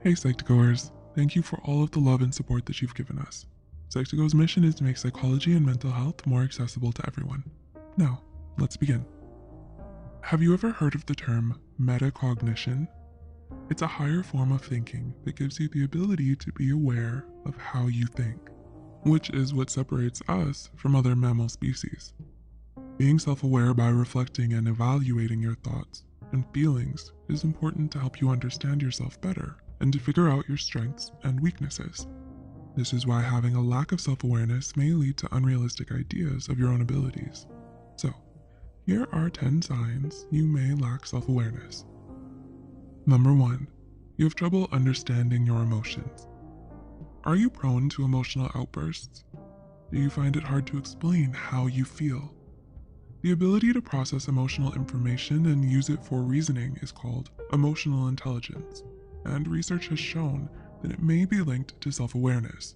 Hey Psych2Goers, thank you for all of the love and support that you've given us. Psych2Go's mission is to make psychology and mental health more accessible to everyone. Now, let's begin. Have you ever heard of the term metacognition? It's a higher form of thinking that gives you the ability to be aware of how you think, which is what separates us from other mammal species. Being self-aware by reflecting and evaluating your thoughts and feelings is important to help you understand yourself better and to figure out your strengths and weaknesses. This is why having a lack of self-awareness may lead to unrealistic ideas of your own abilities. So, here are 10 signs you may lack self-awareness. Number 1. You have trouble understanding your emotions. Are you prone to emotional outbursts? Do you find it hard to explain how you feel? The ability to process emotional information and use it for reasoning is called emotional intelligence, and research has shown that it may be linked to self-awareness.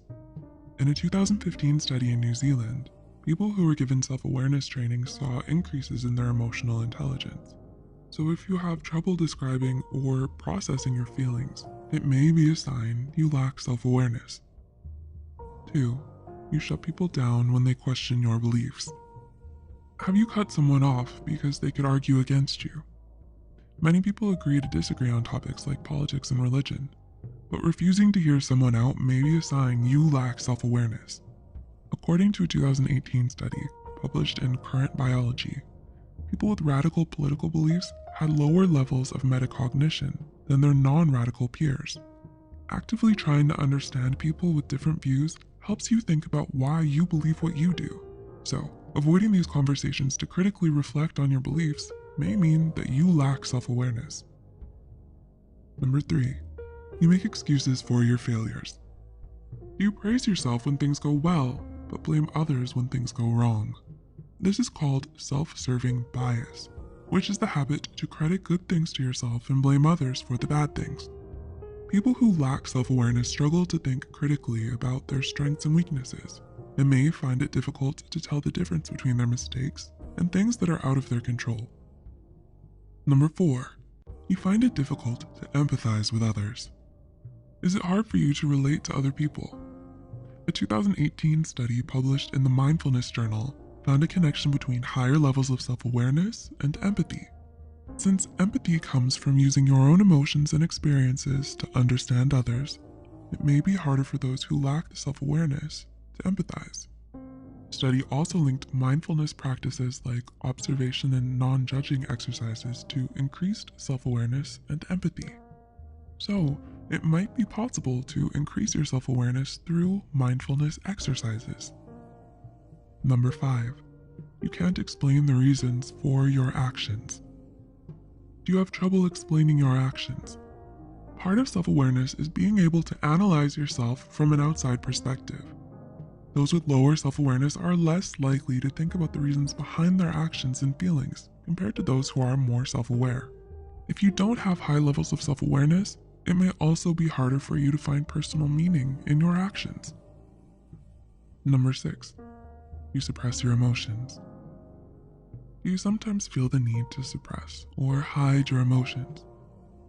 In a 2015 study in New Zealand, people who were given self-awareness training saw increases in their emotional intelligence. So if you have trouble describing or processing your feelings, it may be a sign you lack self-awareness. 2. You shut people down when they question your beliefs. Have you cut someone off because they could argue against you? Many people agree to disagree on topics like politics and religion, but refusing to hear someone out may be a sign you lack self-awareness. According to a 2018 study published in Current Biology, people with radical political beliefs had lower levels of metacognition than their non-radical peers. Actively trying to understand people with different views helps you think about why you believe what you do. So, avoiding these conversations to critically reflect on your beliefs may mean that you lack self-awareness. Number 3. You make excuses for your failures. Do you praise yourself when things go well, but blame others when things go wrong? This is called self-serving bias, which is the habit to credit good things to yourself and blame others for the bad things. People who lack self-awareness struggle to think critically about their strengths and weaknesses, and may find it difficult to tell the difference between their mistakes and things that are out of their control. Number 4. You find it difficult to empathize with others. Is it hard for you to relate to other people? A 2018 study published in the Mindfulness Journal found a connection between higher levels of self-awareness and empathy. Since empathy comes from using your own emotions and experiences to understand others, it may be harder for those who lack the self-awareness to empathize. The study also linked mindfulness practices like observation and non-judging exercises to increased self-awareness and empathy. So, it might be possible to increase your self-awareness through mindfulness exercises. Number 5. You can't explain the reasons for your actions. Do you have trouble explaining your actions? Part of self-awareness is being able to analyze yourself from an outside perspective. Those with lower self-awareness are less likely to think about the reasons behind their actions and feelings compared to those who are more self-aware. If you don't have high levels of self-awareness, it may also be harder for you to find personal meaning in your actions. Number 6. You suppress your emotions. Do you sometimes feel the need to suppress or hide your emotions?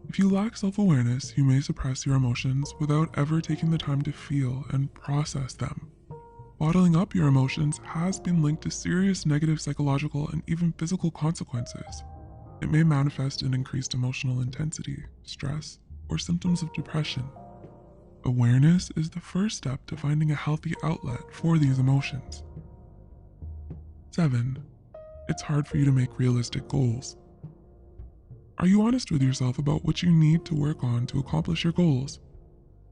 If you lack self-awareness, you may suppress your emotions without ever taking the time to feel and process them. Bottling up your emotions has been linked to serious negative psychological and even physical consequences. It may manifest in increased emotional intensity, stress, or symptoms of depression. Awareness is the first step to finding a healthy outlet for these emotions. 7. It's hard for you to make realistic goals. Are you honest with yourself about what you need to work on to accomplish your goals?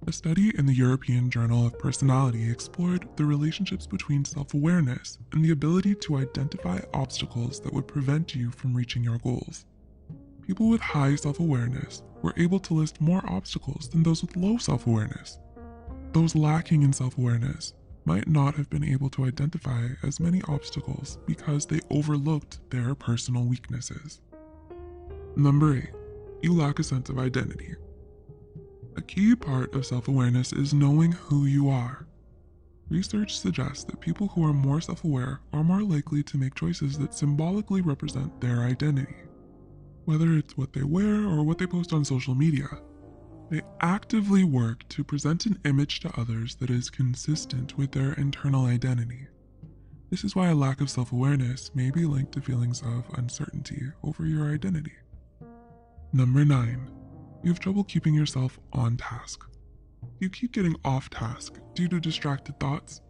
A study in the European Journal of Personality explored the relationships between self-awareness and the ability to identify obstacles that would prevent you from reaching your goals. People with high self-awareness were able to list more obstacles than those with low self-awareness. Those lacking in self-awareness might not have been able to identify as many obstacles because they overlooked their personal weaknesses. Number 8. You lack a sense of identity. A key part of self-awareness is knowing who you are. Research suggests that people who are more self-aware are more likely to make choices that symbolically represent their identity, whether it's what they wear or what they post on social media. They actively work to present an image to others that is consistent with their internal identity. This is why a lack of self-awareness may be linked to feelings of uncertainty over your identity. Number 9. You have trouble keeping yourself on task. You keep getting off task due to distracted thoughts.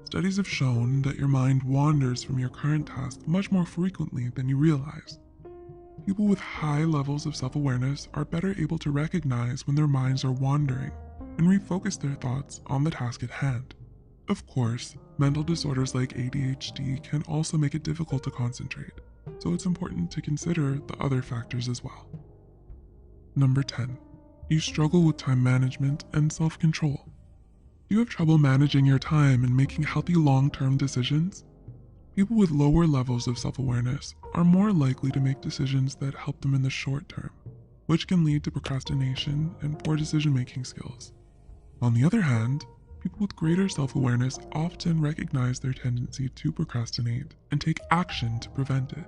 Studies have shown that your mind wanders from your current task much more frequently than you realize. People with high levels of self-awareness are better able to recognize when their minds are wandering and refocus their thoughts on the task at hand. Of course, mental disorders like ADHD can also make it difficult to concentrate, so it's important to consider the other factors as well. Number 10. You struggle with time management and self-control. Do you have trouble managing your time and making healthy long-term decisions? People with lower levels of self-awareness are more likely to make decisions that help them in the short term, which can lead to procrastination and poor decision-making skills. On the other hand, people with greater self-awareness often recognize their tendency to procrastinate and take action to prevent it.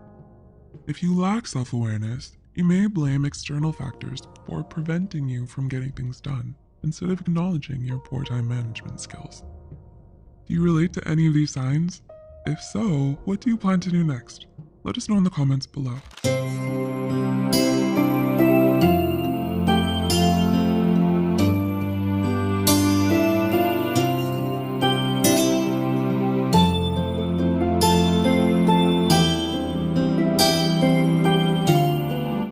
If you lack self-awareness, you may blame external factors for preventing you from getting things done, instead of acknowledging your poor time management skills. Do you relate to any of these signs? If so, what do you plan to do next? Let us know in the comments below.